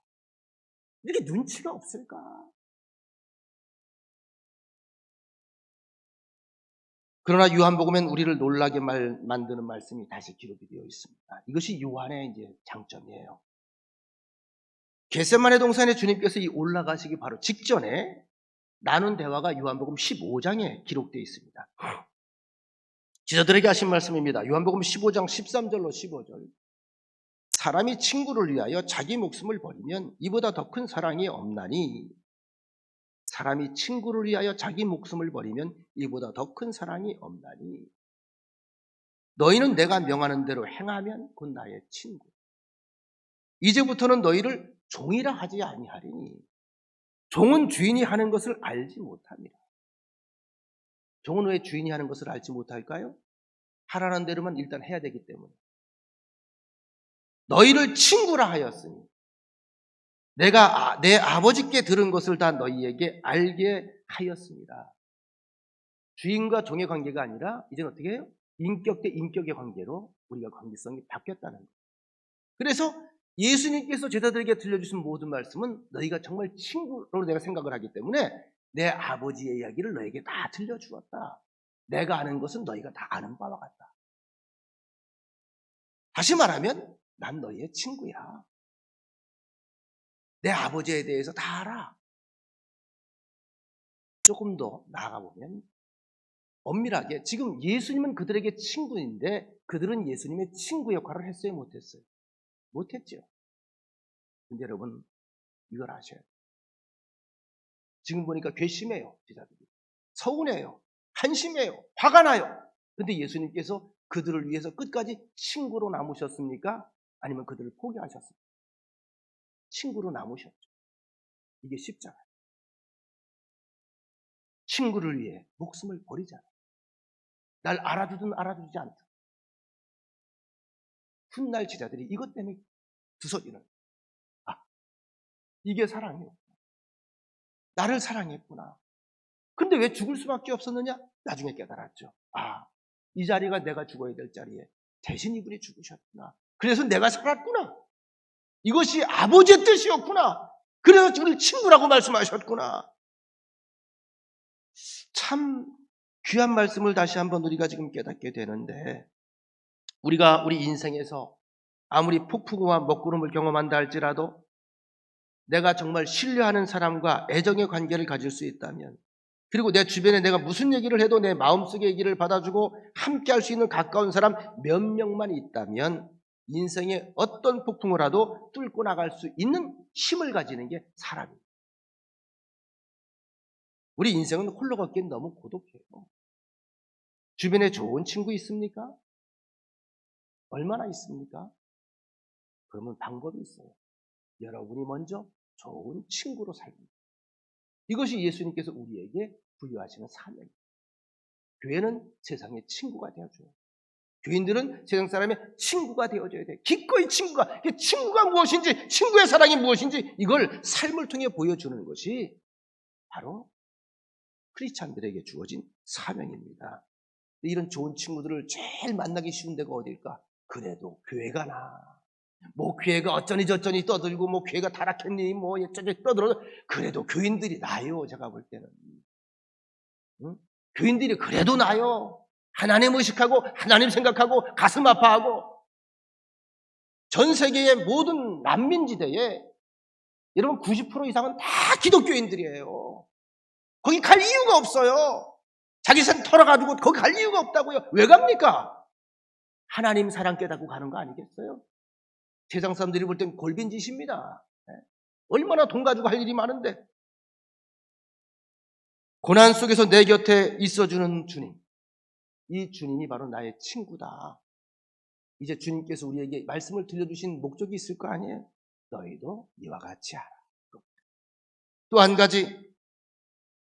이렇게 눈치가 없을까? 그러나 요한복음엔 우리를 놀라게 만드는 말씀이 다시 기록이 되어 있습니다. 이것이 요한의 이제 장점이에요. 겟세마네 동산에 주님께서 이 올라가시기 바로 직전에 나눈 대화가 요한복음 15장에 기록되어 있습니다. 제자들에게 하신 말씀입니다. 요한복음 15장 13절로 15절. 사람이 친구를 위하여 자기 목숨을 버리면 이보다 더 큰 사랑이 없나니, 사람이 친구를 위하여 자기 목숨을 버리면 이보다 더 큰 사랑이 없나니, 너희는 내가 명하는 대로 행하면 곧 나의 친구. 이제부터는 너희를 종이라 하지 아니하리니 종은 주인이 하는 것을 알지 못합니다. 종은 왜 주인이 하는 것을 알지 못할까요? 하라는 대로만 일단 해야 되기 때문에. 너희를 친구라 하였으니 내가 내 아버지께 들은 것을 다 너희에게 알게 하였습니다. 주인과 종의 관계가 아니라 이제는 어떻게 해요? 인격 대 인격의 관계로 우리가 관계성이 바뀌었다는 거예요. 그래서 예수님께서 제자들에게 들려주신 모든 말씀은 너희가 정말 친구로 내가 생각을 하기 때문에 내 아버지의 이야기를 너에게 다 들려주었다. 내가 아는 것은 너희가 다 아는 바와 같다. 다시 말하면 난 너희의 친구야. 내 아버지에 대해서 다 알아. 조금 더 나아가보면 엄밀하게 지금 예수님은 그들에게 친구인데 그들은 예수님의 친구 역할을 했어요? 못했어요? 못했죠. 근데 여러분 이걸 아셔야 돼요. 지금 보니까 괘씸해요. 제자들이. 서운해요. 한심해요. 화가 나요. 근데 예수님께서 그들을 위해서 끝까지 친구로 남으셨습니까? 아니면 그들을 포기하셨습니까? 친구로 남으셨죠. 이게 쉽잖아요. 친구를 위해 목숨을 버리잖아요. 날 알아주든 알아주지 않든. 훗날 제자들이 이것 때문에 두서지는, 이게 사랑이었구나. 나를 사랑했구나. 근데 왜 죽을 수밖에 없었느냐? 나중에 깨달았죠. 이 자리가 내가 죽어야 될 자리에 대신 이분이 죽으셨구나. 그래서 내가 살았구나. 이것이 아버지의 뜻이었구나. 그래서 우리 친구라고 말씀하셨구나. 참 귀한 말씀을 다시 한번 우리가 지금 깨닫게 되는데, 우리가 우리 인생에서 아무리 폭풍우와 먹구름을 경험한다 할지라도 내가 정말 신뢰하는 사람과 애정의 관계를 가질 수 있다면, 그리고 내 주변에 내가 무슨 얘기를 해도 내 마음속의 얘기를 받아주고 함께 할 수 있는 가까운 사람 몇 명만 있다면 인생의 어떤 폭풍우라도 뚫고 나갈 수 있는 힘을 가지는 게 사람입니다. 우리 인생은 홀로 걷기엔 너무 고독해요. 주변에 좋은 친구 있습니까? 얼마나 있습니까? 그러면 방법이 있어요. 여러분이 먼저 좋은 친구로 살고. 이것이 예수님께서 우리에게 부여하시는 사명입니다. 교회는 세상의 친구가 되어줘요. 교인들은 세상 사람의 친구가 되어줘야 돼. 기꺼이 친구가 무엇인지, 친구의 사랑이 무엇인지 이걸 삶을 통해 보여주는 것이 바로 크리스찬들에게 주어진 사명입니다. 이런 좋은 친구들을 제일 만나기 쉬운 데가 어딜까? 그래도 교회가 나. 뭐 교회가 어쩌니 저쩌니 떠들고 뭐 교회가 타락했니 뭐 어쩌니 떠들어도 그래도 교인들이 나요. 제가 볼 때는. 응? 교인들이 그래도 나요. 하나님 의식하고 하나님 생각하고 가슴 아파하고 전 세계의 모든 난민지대에 여러분 90% 이상은 다 기독교인들이에요. 거기 갈 이유가 없어요. 자기 생 털어가지고 거기 갈 이유가 없다고요. 왜 갑니까? 하나님 사랑 깨닫고 가는 거 아니겠어요? 세상 사람들이 볼 땐 골빈 짓입니다. 얼마나 돈 가지고 할 일이 많은데. 고난 속에서 내 곁에 있어주는 주님. 이 주님이 바로 나의 친구다. 이제 주님께서 우리에게 말씀을 들려주신 목적이 있을 거 아니에요? 너희도 이와 같이 하라. 또 한 가지,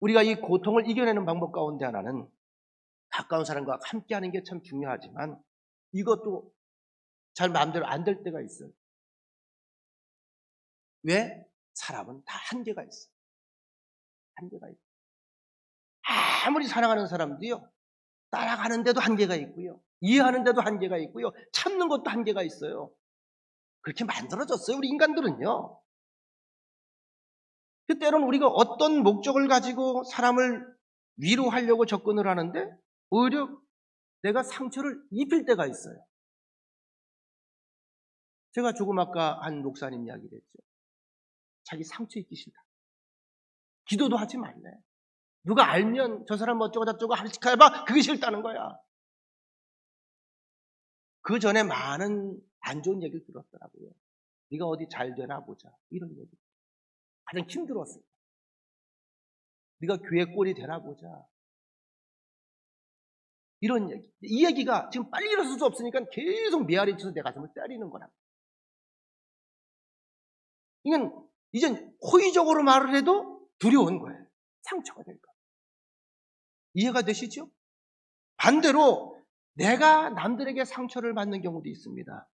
우리가 이 고통을 이겨내는 방법 가운데 하나는 가까운 사람과 함께 하는 게 참 중요하지만 이것도 잘 마음대로 안 될 때가 있어요. 왜? 사람은 다 한계가 있어요. 한계가 있어요. 아무리 사랑하는 사람도요, 따라가는데도 한계가 있고요. 이해하는데도 한계가 있고요. 참는 것도 한계가 있어요. 그렇게 만들어졌어요. 우리 인간들은요. 때로는 우리가 어떤 목적을 가지고 사람을 위로하려고 접근을 하는데 오히려 내가 상처를 입힐 때가 있어요. 제가 조금 아까 한 목사님 이야기를 했죠. 자기 상처 입기 싫다. 기도도 하지 말래. 누가 알면 저 사람 어쩌고 저쩌고 할까 그게 싫다는 거야. 그 전에 많은 안 좋은 얘기를 들었더라고요. 네가 어디 잘 되나 보자. 이런 얘기. 가장 힘들었어요. 네가 교회 꼴이 되나 보자. 이런 얘기. 이 얘기가 지금 빨리 일어설 수 없으니까 계속 메아리 쳐서 내 가슴을 때리는 거라. 이건 이젠 호의적으로 말을 해도 두려운 거예요. 상처가 될까. 이해가 되시죠? 반대로 내가 남들에게 상처를 받는 경우도 있습니다.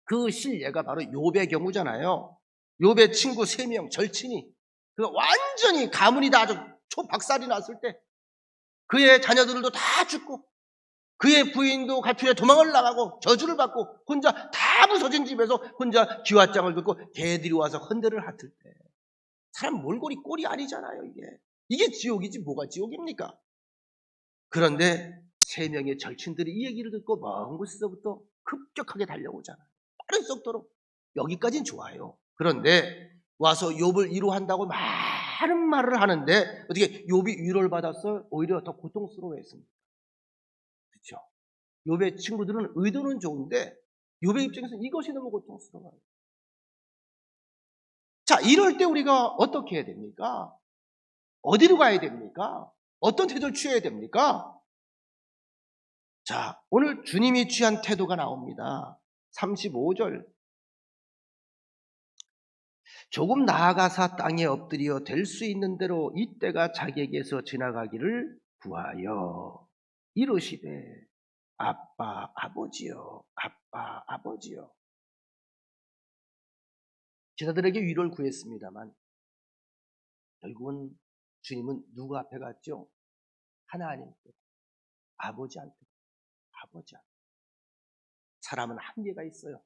그 실례가 바로 욥의 경우잖아요. 욥의 친구 3명 절친이 그가 완전히 가문이 다 아주 초박살이 났을 때 그의 자녀들도 다 죽고 그의 부인도 가출해 도망을 나가고 저주를 받고 혼자 다 부서진 집에서 혼자 기와장을 긁고 개들이 와서 헌대를 핥을 때 사람 몰골이 꼴이 아니잖아요. 이게 지옥이지 뭐가 지옥입니까? 그런데 3명의 절친들이 이 얘기를 듣고 먼 곳에서부터 급격하게 달려오잖아요. 빠른 속도로. 여기까지는 좋아요. 그런데 와서 욥을 위로한다고 많은 말을 하는데 어떻게 욥이 위로를 받았어요? 오히려 더 고통스러워했습니다. 그렇죠? 욥의 친구들은 의도는 좋은데 욥의 입장에서는 이것이 너무 고통스러워요. 자, 이럴 때 우리가 어떻게 해야 됩니까? 어디로 가야 됩니까? 어떤 태도를 취해야 됩니까? 자, 오늘 주님이 취한 태도가 나옵니다. 35절. 조금 나아가사 땅에 엎드려 될 수 있는 대로 이때가 자기에게서 지나가기를 구하여 이르시되 아빠 아버지여 아빠 아버지여. 제자들에게 위로를 구했습니다만 결국은 주님은 누구 앞에 갔죠? 하나님께, 아버지한테. 아버지한테. 사람은 한계가 있어요.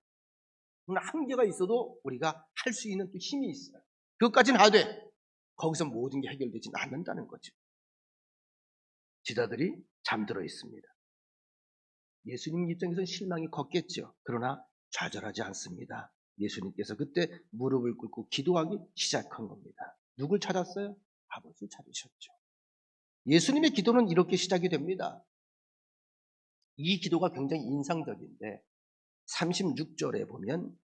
그러나 한계가 있어도 우리가 할 수 있는 또 힘이 있어요. 그것까지는 하되 거기서 모든 게 해결되지 않는다는 거죠. 제자들이 잠들어 있습니다. 예수님 입장에서는 실망이 컸겠죠. 그러나 좌절하지 않습니다. 예수님께서 그때 무릎을 꿇고 기도하기 시작한 겁니다. 누굴 찾았어요? 아버지를 찾으셨죠. 예수님의 기도는 이렇게 시작이 됩니다. 이 기도가 굉장히 인상적인데 36절에 보면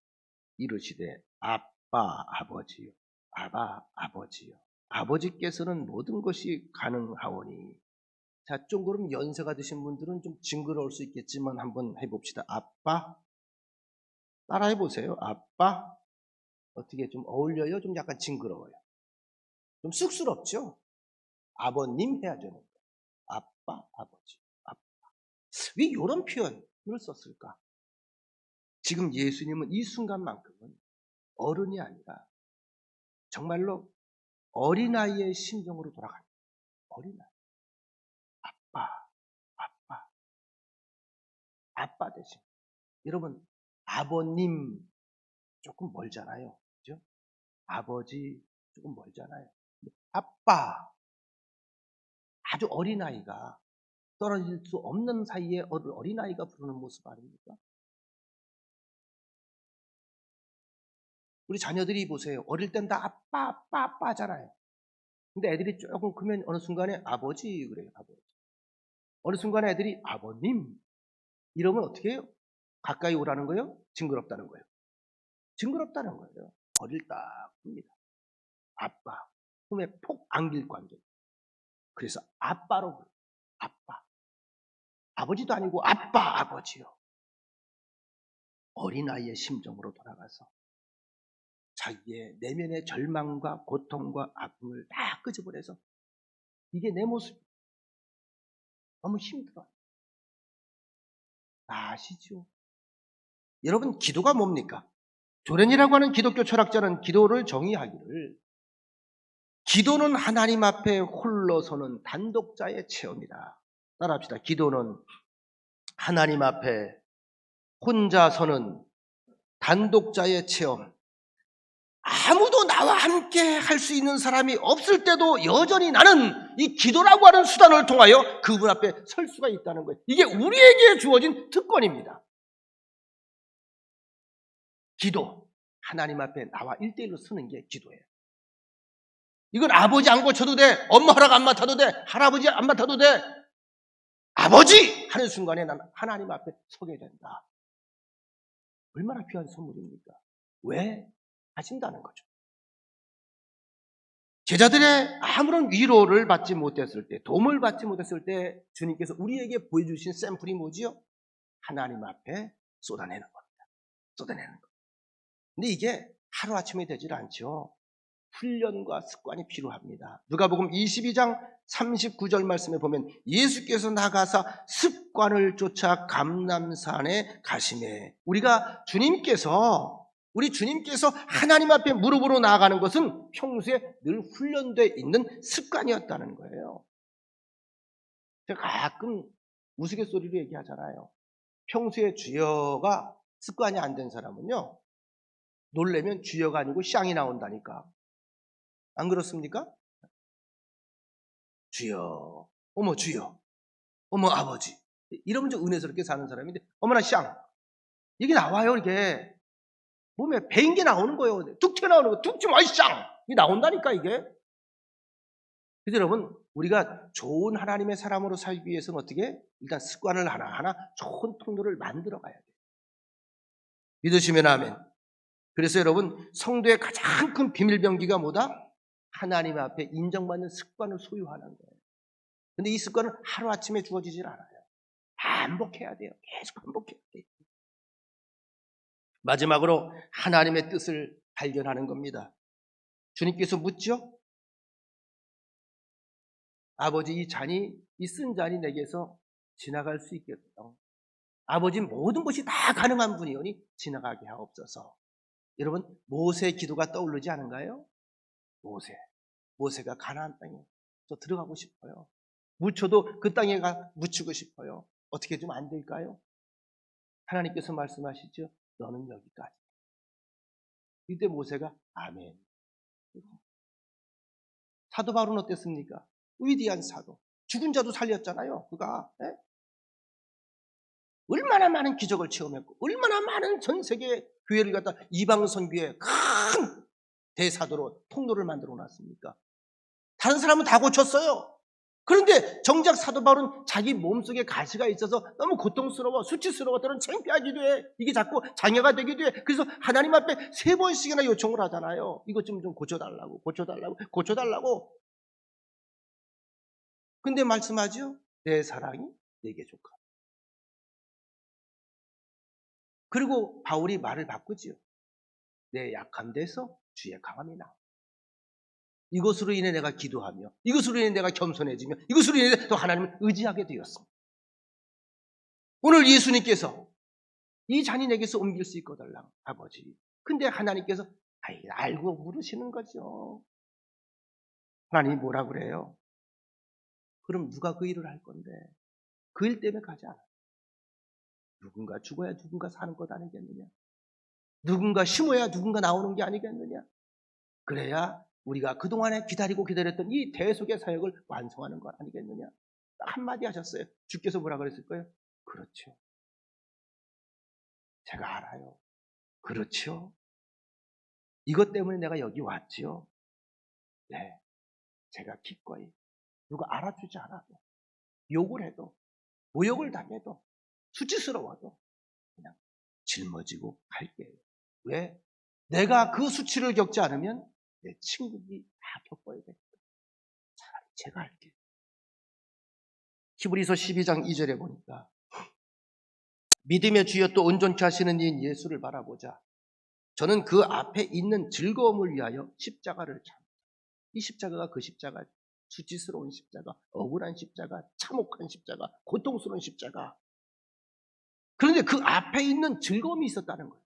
이르시되 아빠 아버지요 아바 아버지요 아버지께서는 모든 것이 가능하오니. 자, 좀 그럼 연세가 드신 분들은 좀 징그러울 수 있겠지만 한번 해봅시다. 아빠 따라해 보세요. 아빠. 어떻게 좀 어울려요? 좀 약간 징그러워요. 좀 쑥스럽죠? 아버님 해야 되는 거예요. 아빠, 아버지. 아빠. 왜 이런 표현을 썼을까? 지금 예수님은 이 순간만큼은 어른이 아니라 정말로 어린아이의 심정으로 돌아가는 거예요. 어린아이. 아빠, 아빠, 아빠 대신. 여러분, 아버님 조금 멀잖아요. 그죠? 아버지 조금 멀잖아요. 아빠, 아주 어린아이가 떨어질 수 없는 사이에 어린아이가 부르는 모습 아닙니까? 우리 자녀들이 보세요. 어릴 땐 다 아빠, 아빠, 아빠 하잖아요. 근데 애들이 조금 크면 어느 순간에 아버지 그래요. 아버지. 어느 순간에 애들이 아버님 이러면 어떻게 해요? 가까이 오라는 거예요? 징그럽다는 거예요? 징그럽다는 거예요. 어릴 딱 큽니다. 아빠. 품에 폭 안길 관계. 그래서 아빠로 불러요. 아빠. 아버지도 아니고 아빠, 아버지요. 어린아이의 심정으로 돌아가서 자기의 내면의 절망과 고통과 아픔을 다 끄집어내서 이게 내 모습. 너무 힘들어요. 아시죠? 여러분, 기도가 뭡니까? 조렌이라고 하는 기독교 철학자는 기도를 정의하기를 기도는 하나님 앞에 홀로 서는 단독자의 체험이다. 따라합시다. 기도는 하나님 앞에 혼자 서는 단독자의 체험. 아무도 나와 함께 할 수 있는 사람이 없을 때도 여전히 나는 이 기도라고 하는 수단을 통하여 그분 앞에 설 수가 있다는 거예요. 이게 우리에게 주어진 특권입니다. 기도. 하나님 앞에 나와 1대1로 서는 게 기도예요. 이건 아버지 안 고쳐도 돼. 엄마 허락 안 맡아도 돼. 할아버지 안 맡아도 돼. 아버지! 하는 순간에 나는 하나님 앞에 서게 된다. 얼마나 귀한 선물입니까? 왜? 하신다는 거죠. 제자들의 아무런 위로를 받지 못했을 때, 도움을 받지 못했을 때 주님께서 우리에게 보여주신 샘플이 뭐지요? 하나님 앞에 쏟아내는 겁니다. 쏟아내는 것. 근데 이게 하루아침에 되질 않죠. 훈련과 습관이 필요합니다. 누가복음 22장 39절 말씀에 보면 예수께서 나가사 습관을 쫓아 감람산에 가시매. 우리 주님께서 하나님 앞에 무릎으로 나아가는 것은 평소에 늘 훈련되어 있는 습관이었다는 거예요. 제가 가끔 우스갯소리로 얘기하잖아요. 평소에 주여가 습관이 안 된 사람은요, 놀래면 주여가 아니고 쌍이 나온다니까. 안 그렇습니까? 주여, 어머 주여, 어머 아버지. 이러면 좀 은혜스럽게 사는 사람인데, 어머나 쌍. 이게 나와요, 이게. 몸에 배인 게 나오는 거예요. 툭 튀어나오는 거, 툭 튀면 아이 쌍. 이게 나온다니까, 이게. 그래서 여러분, 우리가 좋은 하나님의 사람으로 살기 위해서는 어떻게? 일단 습관을 하나하나 좋은 통로를 만들어 가야 돼요. 믿으시면 아멘. 그래서 여러분, 성도의 가장 큰 비밀병기가 뭐다? 하나님 앞에 인정받는 습관을 소유하는 거예요. 근데 이 습관은 하루아침에 주어지질 않아요. 반복해야 돼요. 계속 반복해야 돼요. 마지막으로 하나님의 뜻을 발견하는 겁니다. 주님께서 묻죠? 아버지, 이 쓴 잔이 내게서 지나갈 수 있겠어요. 아버지 모든 것이 다 가능한 분이오니 지나가게 하옵소서. 여러분, 모세의 기도가 떠오르지 않은가요? 모세가 가나안 땅에 저 들어가고 싶어요. 묻혀도 그 땅에 가 묻히고 싶어요. 어떻게 좀 안 될까요? 하나님께서 말씀하시죠. 너는 여기까지. 이때 모세가 아멘. 사도 바울은 어땠습니까? 위대한 사도. 죽은 자도 살렸잖아요. 그가. 네? 얼마나 많은 기적을 체험했고 얼마나 많은 전 세계 교회를 갖다 이방 선교에 큰 대사도로 통로를 만들어 놨습니까? 다른 사람은 다 고쳤어요. 그런데 정작 사도 바울은 자기 몸속에 가시가 있어서 너무 고통스러워, 수치스러워, 때로는 창피하기도 해. 이게 자꾸 장애가 되기도 해. 그래서 하나님 앞에 3번씩이나 요청을 하잖아요. 이것 좀 고쳐달라고. 근데 말씀하죠. 내 사랑이 내게 족하다. 그리고 바울이 말을 바꾸지요. 내 약함 데서 주의 강함이 나옵니다. 이것으로 인해 내가 기도하며, 이것으로 인해 내가 겸손해지며, 이것으로 인해 또 하나님을 의지하게 되었습니다. 오늘 예수님께서 이 잔인에게서 옮길 수 있거들랑 아버지. 근데 하나님께서 알고 물으시는 거죠. 하나님이 뭐라 그래요? 그럼 누가 그 일을 할 건데? 그 일 때문에 가지 않아. 누군가 죽어야 누군가 사는 것 아니겠느냐? 누군가 심어야 누군가 나오는 게 아니겠느냐? 그래야 우리가 그동안에 기다렸던 이 대속의 사역을 완성하는 것 아니겠느냐? 딱 한마디 하셨어요. 주께서 뭐라 그랬을 거예요? 그렇죠. 제가 알아요. 그렇죠. 이것 때문에 내가 여기 왔지요. 네. 제가 기꺼이 누가 알아주지 않아도 욕을 해도 모욕을 당해도 수치스러워도 그냥 짊어지고 갈게요. 왜? 내가 그 수치를 겪지 않으면 내 친구들이 다 겪어야 되니까 차라리 제가 할게요. 히브리서 12장 2절에 보니까 믿음의 주여 또 온전케 하시는 이인 예수를 바라보자. 저는 그 앞에 있는 즐거움을 위하여 십자가를 참다. 이 십자가가 그 십자가, 수치스러운 십자가, 억울한 십자가, 참혹한 십자가, 고통스러운 십자가. 그런데 그 앞에 있는 즐거움이 있었다는 거예요.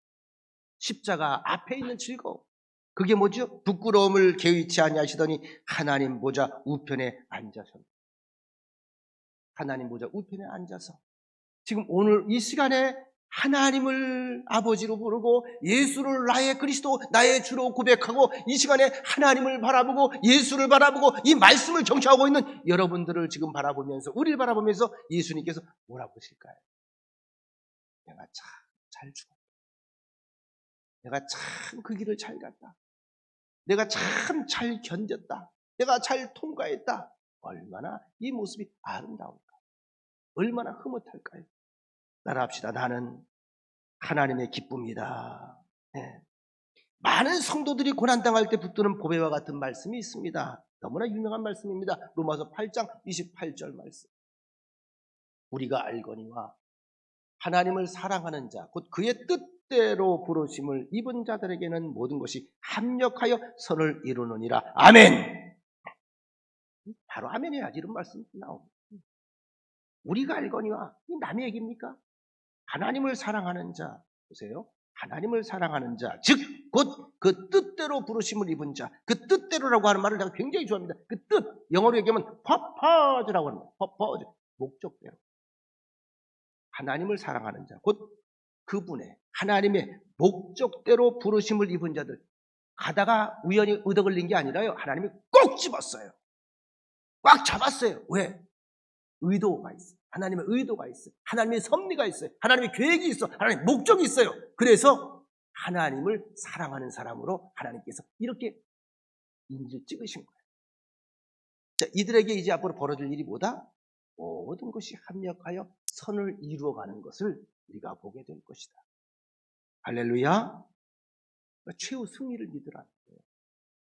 십자가 앞에 있는 즐거움. 그게 뭐죠? 부끄러움을 개의치 아니하시더니 하나님 보좌 우편에 앉아서. 하나님 보좌 우편에 앉아서. 지금 오늘 이 시간에 하나님을 아버지로 부르고 예수를 나의 그리스도, 나의 주로 고백하고 이 시간에 하나님을 바라보고 예수를 바라보고 이 말씀을 경청하고 있는 여러분들을 지금 바라보면서, 우리를 바라보면서 예수님께서 뭐라고 하실까요? 내가 참 잘 죽었다. 내가 참 그 길을 잘 갔다. 내가 참 잘 견뎠다. 내가 잘 통과했다. 얼마나 이 모습이 아름다울까? 얼마나 흐뭇할까요? 따라합시다. 나는 하나님의 기쁨이다. 네. 많은 성도들이 고난당할 때 붙드는 보배와 같은 말씀이 있습니다. 너무나 유명한 말씀입니다. 로마서 8장 28절 말씀. 우리가 알거니와 하나님을 사랑하는 자, 곧 그의 뜻대로 부르심을 입은 자들에게는 모든 것이 합력하여 선을 이루느니라. 아멘. 바로 아멘 해야지 이런 말씀이 나옵니다. 우리가 알거니와, 이 남의 얘기입니까? 하나님을 사랑하는 자, 보세요. 하나님을 사랑하는 자, 즉, 곧 그 뜻대로 부르심을 입은 자. 그 뜻대로라고 하는 말을 제가 굉장히 좋아합니다. 그 뜻, 영어로 얘기하면 purpose라고 합니다. purpose, 목적대로. 하나님을 사랑하는 자, 곧 그분의 하나님의 목적대로 부르심을 입은 자들. 가다가 우연히 얻어 걸린 게 아니라요. 하나님이 꼭 집었어요. 꽉 잡았어요. 왜? 의도가 있어요. 하나님의 의도가 있어요. 하나님의 섭리가 있어요. 하나님의 계획이 있어. 하나님의 목적이 있어요. 그래서 하나님을 사랑하는 사람으로 하나님께서 이렇게 인지를 찍으신 거예요. 자, 이들에게 이제 앞으로 벌어질 일이 뭐다? 모든 것이 합력하여 선을 이루어가는 것을 우리가 보게 될 것이다. 할렐루야. 최후 승리를 믿으라는 거예요.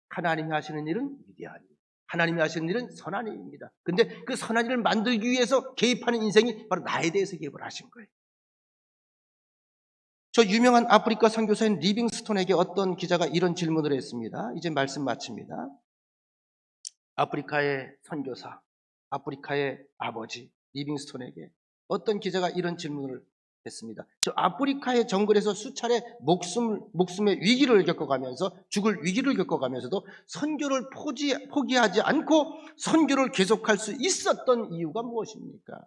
하나님이 하시는 일은 위대한 일. 하나님이 하시는 일은 선한 일입니다. 근데 그 선한 일을 만들기 위해서 개입하는 인생이 바로 나에 대해서 개입을 하신 거예요. 저 유명한 아프리카 선교사인 리빙스톤에게 어떤 기자가 이런 질문을 했습니다. 이제 말씀 마칩니다. 아프리카의 선교사, 아프리카의 아버지 리빙스톤에게 어떤 기자가 이런 질문을 했습니다. 저 아프리카의 정글에서 수차례 목숨의 위기를 겪어가면서, 죽을 위기를 겪어가면서도 선교를 포기하지 않고 선교를 계속할 수 있었던 이유가 무엇입니까?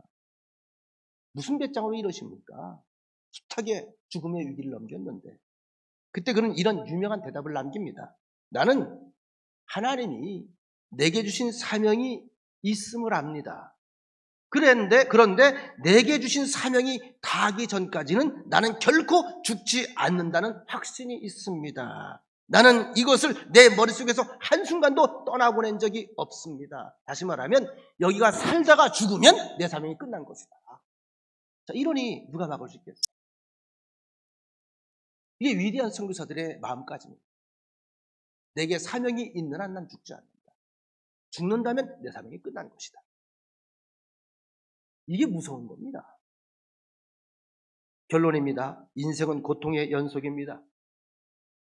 무슨 배짱으로 이러십니까? 숱하게 죽음의 위기를 넘겼는데. 그때 그는 이런 유명한 대답을 남깁니다. 나는 하나님이 내게 주신 사명이 있음을 압니다. 그런데 내게 주신 사명이 다하기 전까지는 나는 결코 죽지 않는다는 확신이 있습니다. 나는 이것을 내 머릿속에서 한순간도 떠나보낸 적이 없습니다. 다시 말하면 여기가 살다가 죽으면 내 사명이 끝난 것이다. 자, 이러니 누가 막을 수 있겠어요? 이게 위대한 선교사들의 마음가짐입니다. 내게 사명이 있는 한 난 죽지 않는다. 죽는다면 내 사명이 끝난 것이다. 이게 무서운 겁니다. 결론입니다. 인생은 고통의 연속입니다.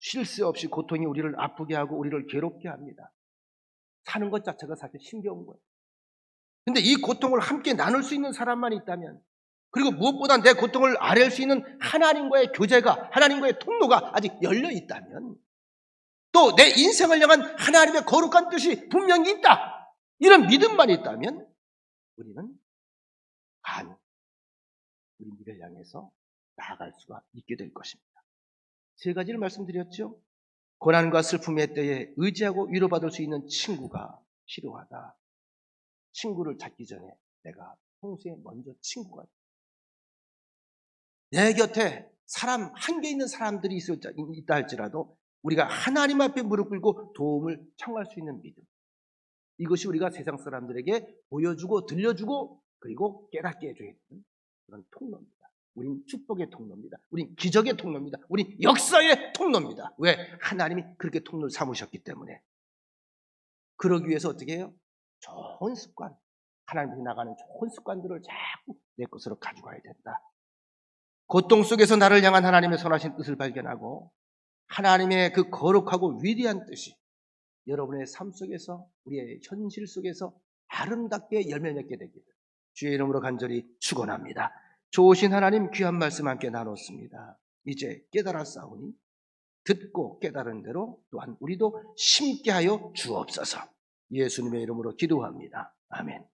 쉴 새 없이 고통이 우리를 아프게 하고 우리를 괴롭게 합니다. 사는 것 자체가 사실 힘겨운 거예요. 근데 이 고통을 함께 나눌 수 있는 사람만 있다면, 그리고 무엇보다 내 고통을 아랠 수 있는 하나님과의 교제가, 하나님과의 통로가 아직 열려 있다면, 또 내 인생을 향한 하나님의 거룩한 뜻이 분명히 있다, 이런 믿음만 있다면 우리는 간 우리 미래를 향해서 나아갈 수가 있게 될 것입니다. 세 가지를 말씀드렸죠. 고난과 슬픔의 때에 의지하고 위로받을 수 있는 친구가 필요하다. 친구를 찾기 전에 내가 평소에 먼저 친구가 내 곁에 사람 한계 있는 사람들이 있다 할지라도 우리가 하나님 앞에 무릎 꿇고 도움을 청할 수 있는 믿음, 이것이 우리가 세상 사람들에게 보여주고 들려주고 그리고 깨닫게 해줘야 되는 그런 통로입니다. 우린 축복의 통로입니다. 우린 기적의 통로입니다. 우린 역사의 통로입니다. 왜? 하나님이 그렇게 통로를 삼으셨기 때문에. 그러기 위해서 어떻게 해요? 좋은 습관, 하나님께 나가는 좋은 습관들을 자꾸 내 것으로 가져가야 된다. 고통 속에서 나를 향한 하나님의 선하신 뜻을 발견하고 하나님의 그 거룩하고 위대한 뜻이 여러분의 삶 속에서, 우리의 현실 속에서 아름답게 열매 맺게 되기를 주의 이름으로 간절히 축원합니다. 좋으신 하나님, 귀한 말씀 함께 나눴습니다. 이제 깨달았사오니 듣고 깨달은 대로 또한 우리도 심게 하여 주옵소서. 예수님의 이름으로 기도합니다. 아멘.